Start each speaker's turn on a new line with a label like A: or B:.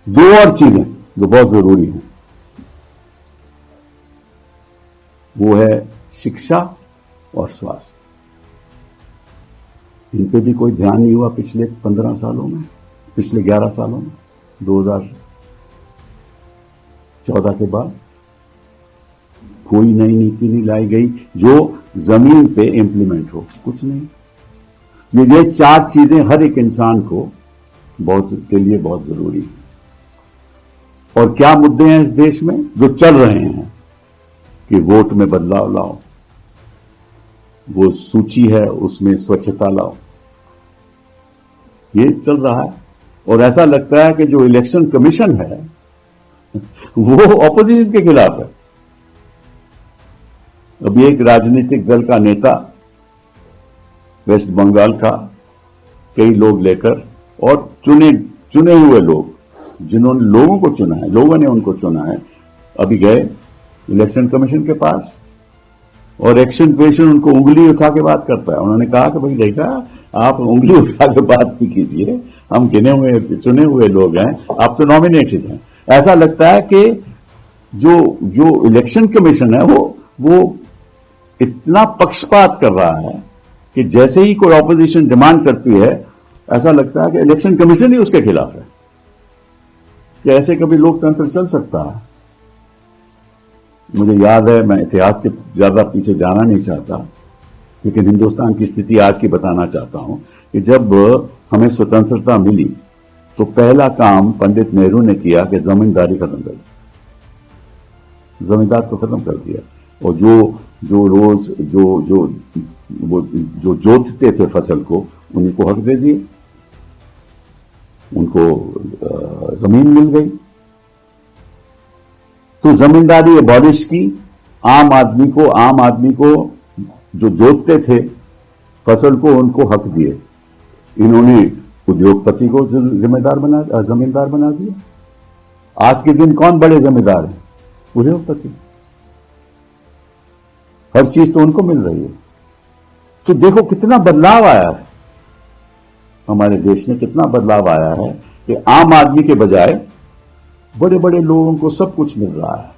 A: दो और चीजें जो बहुत जरूरी हैं, वो है शिक्षा और स्वास्थ्य। इन पे भी कोई ध्यान नहीं हुआ पिछले 15 सालों में, पिछले 11 सालों में। 2014 के बाद कोई नई नीति नहीं लाई गई जो जमीन पे इंप्लीमेंट हो, कुछ नहीं। ये 4 चीजें हर एक इंसान को के लिए बहुत जरूरी है। और क्या मुद्दे हैं इस देश में जो चल रहे हैं कि वोट में बदलाव लाओ, वो सूची है उसमें स्वच्छता लाओ, ये चल रहा है। और ऐसा लगता है कि जो इलेक्शन कमीशन है वो ऑपोजिशन के खिलाफ है। अभी एक राजनीतिक दल का नेता वेस्ट बंगाल का कई लोग लेकर, और चुने हुए लोग जिन्होंने लोगों को चुना है, लोगों ने उनको चुना है, अभी गए इलेक्शन कमीशन के पास और इलेक्शन कमीशन उनको उंगली उठा के बात करता है। उन्होंने कहा कि भाई देखा, आप उंगली उठा के बात नहीं कीजिए, हम चुने हुए लोग हैं, आप तो नॉमिनेटेड हैं। ऐसा लगता है कि जो इलेक्शन कमीशन है वो इतना पक्षपात कर रहा है कि जैसे ही कोई ऑपोजिशन डिमांड करती है, ऐसा लगता है कि इलेक्शन कमीशन ही उसके खिलाफ है। कि ऐसे कभी लोकतंत्र चल सकता है? मुझे याद है, मैं इतिहास के ज्यादा पीछे जाना नहीं चाहता, लेकिन हिंदुस्तान की स्थिति आज की बताना चाहता हूं कि जब हमें स्वतंत्रता मिली तो पहला काम पंडित नेहरू ने किया कि जमींदारी खत्म कर दी, जमींदार को खत्म कर दिया। और जो रोज जो जोतते थे फसल को, उन्हीं को हक दे दिए, उनको जमीन मिल गई। तो जमींदारी अबॉलिश की, आम आदमी को जो जोतते थे फसल को, उनको हक दिए। इन्होंने उद्योगपति को जमींदार बना दिया। आज के दिन कौन बड़े जमींदार हैं? उद्योगपति। हर चीज तो उनको मिल रही है। तो देखो कितना बदलाव आया है हमारे देश में, कितना बदलाव आया है कि आम आदमी के बजाय बड़े बड़े लोगों को सब कुछ मिल रहा है।